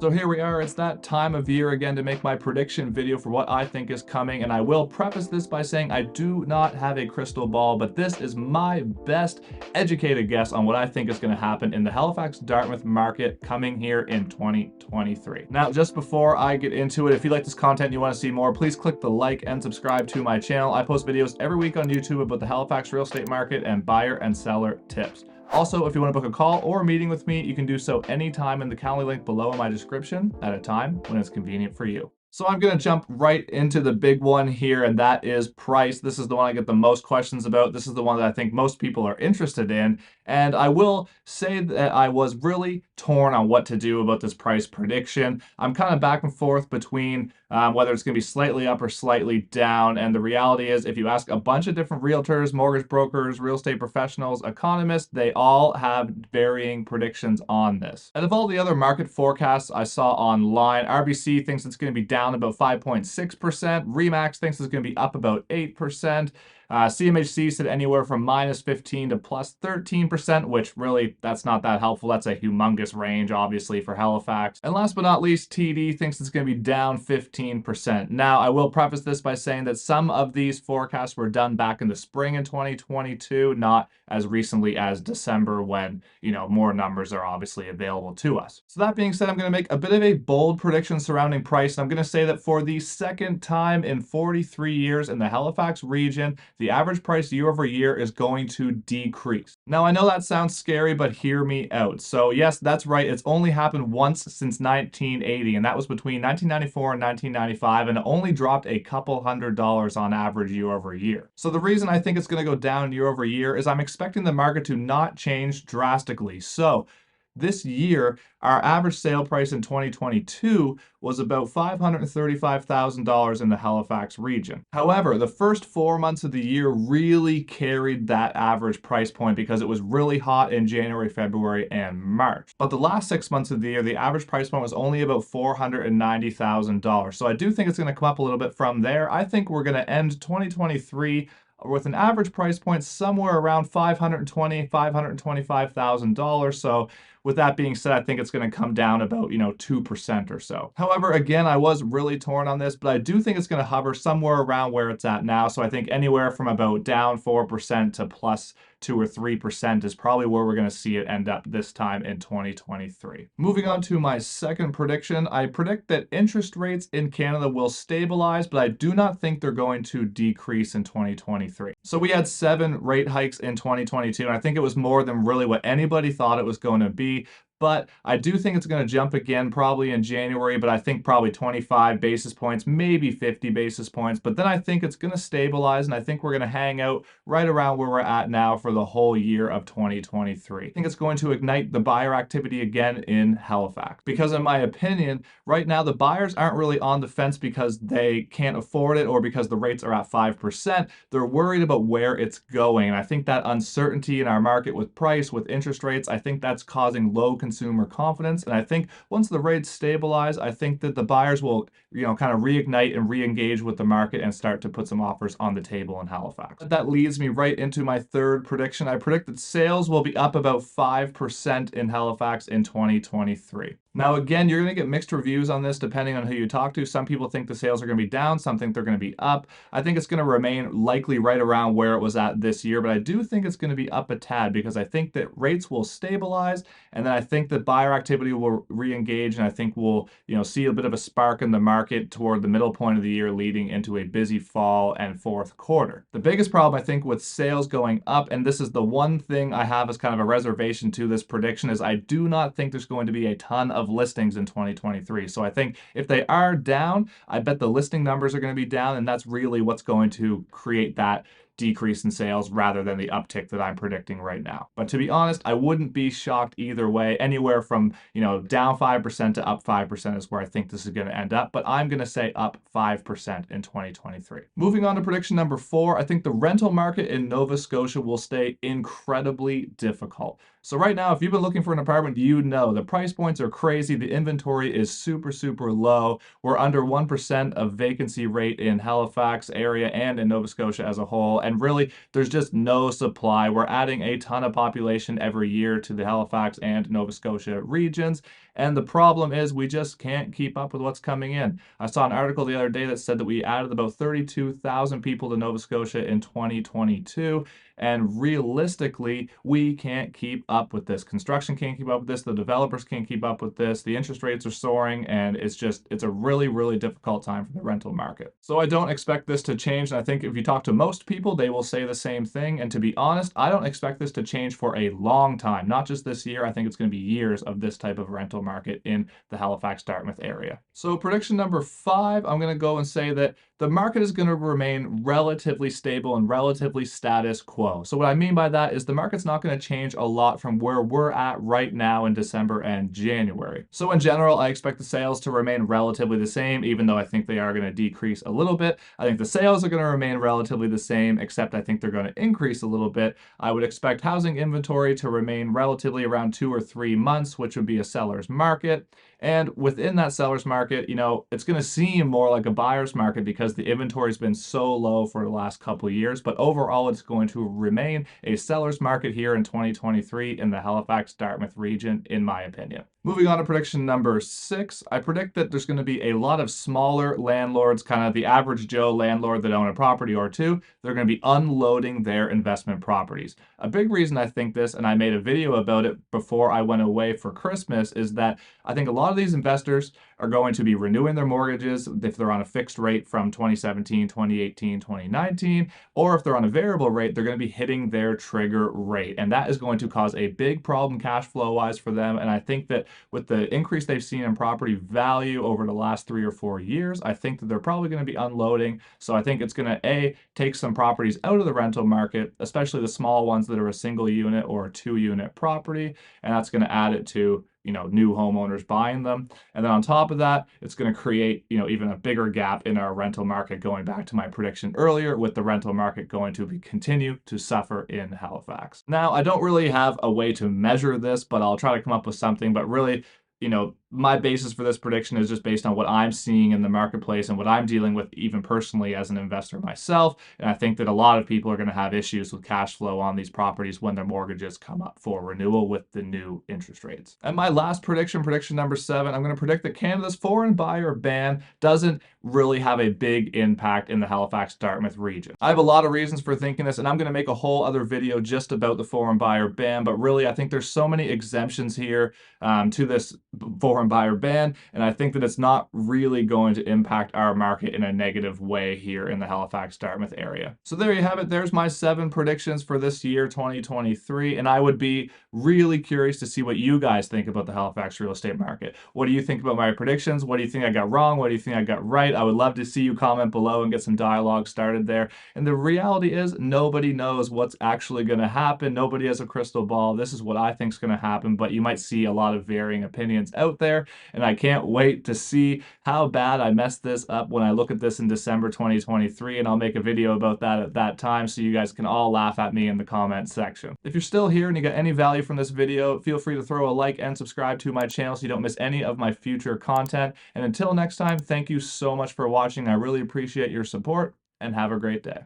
So here we are, it's that time of year again to make my prediction video for what I think is coming, and I will preface this by saying I do not have a crystal ball, but this is my best educated guess on what I think is going to happen in the Halifax-Dartmouth market coming here in 2023. Now, just before I get into it, if you like this content and you want to see more, please click the like and subscribe to my channel. I post videos every week on YouTube about the Halifax real estate market and buyer and seller tips. Also, if you want to book a call or a meeting with me, you can do so anytime in the Calendly link below in my description at a time when it's convenient for you. So I'm going to jump right into the big one here, and that is price. This is the one I get the most questions about. This is the one that I think most people are interested in. And I will say that I was really torn on what to do about this price prediction. I'm kind of back and forth between whether it's going to be slightly up or slightly down. And the reality is, if you ask a bunch of different realtors, mortgage brokers, real estate professionals, economists, they all have varying predictions on this. And of all the other market forecasts I saw online, RBC thinks it's going to be down about 5.6%. Remax thinks it's going to be up about 8%. CMHC said anywhere from -15 to +13%, which really, that's not that helpful. That's a humongous range, obviously, for Halifax. And last but not least, TD thinks it's going to be down 15%. Now, I will preface this by saying that some of these forecasts were done back in the spring in 2022, not as recently as December when, more numbers are obviously available to us. So that being said, I'm going to make a bit of a bold prediction surrounding price. I'm going to say that for the second time in 43 years in the Halifax region, the average price year over year is going to decrease. Now, I know that sounds scary, but hear me out. So yes, that's right. It's only happened once since 1980, and that was between 1994 and 1995, and it only dropped a couple $100 on average year over year. So the reason I think it's going to go down year over year is I'm expecting the market to not change drastically. So this year, our average sale price in 2022 was about $535,000 in the Halifax region. However, the first 4 months of the year really carried that average price point because it was really hot in January, February, and March. But the last 6 months of the year, the average price point was only about $490,000. So I do think it's going to come up a little bit from there. I think we're going to end 2023 with an average price point somewhere around $520,000, $525,000. So with that being said, I think it's going to come down about, 2% or so. However, again, I was really torn on this, but I do think it's going to hover somewhere around where it's at now. So I think anywhere from about down 4% to plus 2 or 3% is probably where we're going to see it end up this time in 2023. Moving on to my second prediction, I predict that interest rates in Canada will stabilize, but I do not think they're going to decrease in 2023. So we had 7 rate hikes in 2022, and I think it was more than really what anybody thought it was going to be. But I do think it's going to jump again probably in January, but I think probably 25 basis points, maybe 50 basis points. But then I think it's going to stabilize, and I think we're going to hang out right around where we're at now for the whole year of 2023. I think it's going to ignite the buyer activity again in Halifax. Because in my opinion, right now the buyers aren't really on the fence because they can't afford it or because the rates are at 5%. They're worried about where it's going. And I think that uncertainty in our market with price, with interest rates, I think that's causing low consumer confidence. And I think once the rates stabilize, I think that the buyers will, kind of reignite and re-engage with the market and start to put some offers on the table in Halifax. That leads me right into my third prediction. I predict that sales will be up about 5% in Halifax in 2023. Now, again, you're going to get mixed reviews on this depending on who you talk to. Some people think the sales are going to be down. Some think they're going to be up. I think it's going to remain likely right around where it was at this year, but I do think it's going to be up a tad because I think that rates will stabilize, and then I think that buyer activity will re-engage, and I think we'll, see a bit of a spark in the market toward the middle point of the year leading into a busy fall and fourth quarter. The biggest problem, I think, with sales going up, and this is the one thing I have as kind of a reservation to this prediction, is I do not think there's going to be a ton of listings in 2023. So I think if they are down, I bet the listing numbers are going to be down, and that's really what's going to create that decrease in sales rather than the uptick that I'm predicting right now. But to be honest, I wouldn't be shocked either way. Anywhere from, down 5% to up 5% is where I think this is going to end up, but I'm going to say up 5% in 2023. Moving on to prediction number 4, I think the rental market in Nova Scotia will stay incredibly difficult. So right now, if you've been looking for an apartment, the price points are crazy. The inventory is super, super low. We're under 1% of vacancy rate in Halifax area and in Nova Scotia as a whole. And really, there's just no supply. We're adding a ton of population every year to the Halifax and Nova Scotia regions. And the problem is we just can't keep up with what's coming in. I saw an article the other day that said that we added about 32,000 people to Nova Scotia in 2022. And realistically, we can't keep up with this. Construction can't keep up with this. The developers can't keep up with this. The interest rates are soaring, and it's a really, really difficult time for the rental market. So I don't expect this to change. And I think if you talk to most people, they will say the same thing. And to be honest, I don't expect this to change for a long time, not just this year. I think it's going to be years of this type of rental market in the Halifax-Dartmouth area. So prediction number 5, I'm going to go and say that the market is going to remain relatively stable and relatively status quo. So what I mean by that is the market's not going to change a lot from where we're at right now in December and January. So in general, I expect the sales to remain relatively the same, even though I think they are going to decrease a little bit. I think the sales are going to remain relatively the same, except I think they're going to increase a little bit. I would expect housing inventory to remain relatively around 2 or 3 months, which would be a seller's market. And within that seller's market, it's going to seem more like a buyer's market because the inventory has been so low for the last couple of years. But overall, it's going to remain a seller's market here in 2023 in the Halifax-Dartmouth region, in my opinion. Moving on to prediction number 6, I predict that there's going to be a lot of smaller landlords, kind of the average Joe landlord that own a property or two. They're going to be unloading their investment properties. A big reason I think this, and I made a video about it before I went away for Christmas, is that I think a lot of these investors are going to be renewing their mortgages if they're on a fixed rate from 2017, 2018, 2019, or if they're on a variable rate, they're going to be hitting their trigger rate. And that is going to cause a big problem cash flow wise for them. And I think that with the increase they've seen in property value over the last 3 or 4 years, I think that they're probably going to be unloading. So I think it's going to, take some properties out of the rental market, especially the small ones that are a single unit or a 2-unit property. And that's going to add it to new homeowners buying them. And then on top of that, it's going to create, even a bigger gap in our rental market, going back to my prediction earlier, with the rental market going to continue to suffer in Halifax. Now, I don't really have a way to measure this, but I'll try to come up with something. But really, my basis for this prediction is just based on what I'm seeing in the marketplace and what I'm dealing with even personally as an investor myself. And I think that a lot of people are going to have issues with cash flow on these properties when their mortgages come up for renewal with the new interest rates. And my last prediction number 7, I'm going to predict that Canada's foreign buyer ban doesn't really have a big impact in the Halifax-Dartmouth region. I have a lot of reasons for thinking this, and I'm going to make a whole other video just about the foreign buyer ban, but really I think there's so many exemptions here to this foreign buyer ban, and I think that it's not really going to impact our market in a negative way here in the Halifax-Dartmouth area. So there you have it. There's my 7 predictions for this year, 2023, and I would be really curious to see what you guys think about the Halifax real estate market. What do you think about my predictions? What do you think I got wrong? What do you think I got right? I would love to see you comment below and get some dialogue started there. And the reality is, nobody knows what's actually going to happen. Nobody has a crystal ball. This is what I think is going to happen, but you might see a lot of varying opinions out there, and I can't wait to see how bad I messed this up when I look at this in December 2023, and I'll make a video about that at that time so you guys can all laugh at me in the comment section. If you're still here and you got any value from this video, feel free to throw a like and subscribe to my channel so you don't miss any of my future content. And until next time, thank you so much for watching. I really appreciate your support, and have a great day.